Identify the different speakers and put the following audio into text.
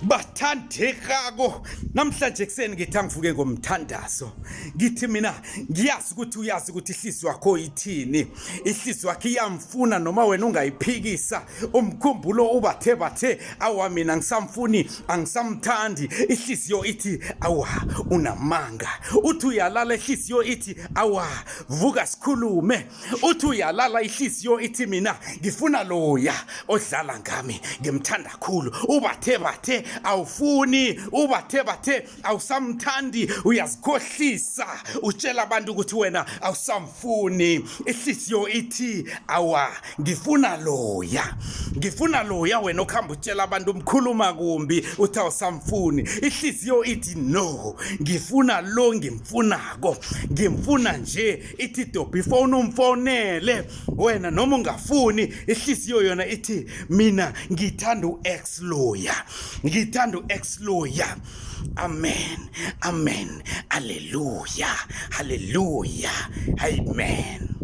Speaker 1: bathandekako namhlanje kuseni ngithi angivuke ngomthandazo ngithi mina ngiyazi ukuthi uyazi ukuthi ihliziyo yakho ithini ihliziyo yakho iyamfuna noma wena ungayiphikisa umkhumbulo ubathe awa mina ngisamfuni angisamthandi ihliziyo ithi awa unamanga uthi uyalala ihliziyo ithi awa vuka sikhulume uthi uyalala ihliziyo ithi mina ngifuna loya odlala ngami ngimthanda kakhulu ubathe awufuni ubathe awusamthandi uyazikhohlisa utshela abantu ukuthi wena awusamfuni ihliziyo ithi awa ngifuna loya wena okhamba utshela abantu umkhuluma kumbi uthi awusamfuni ihliziyo ithi no ngifuna lo ngimfunako ngimfuna nje ithi before umfonele wena noma ungafuni ihliziyo yona ithi mina ngithanda uex lawyer amen hallelujah amen.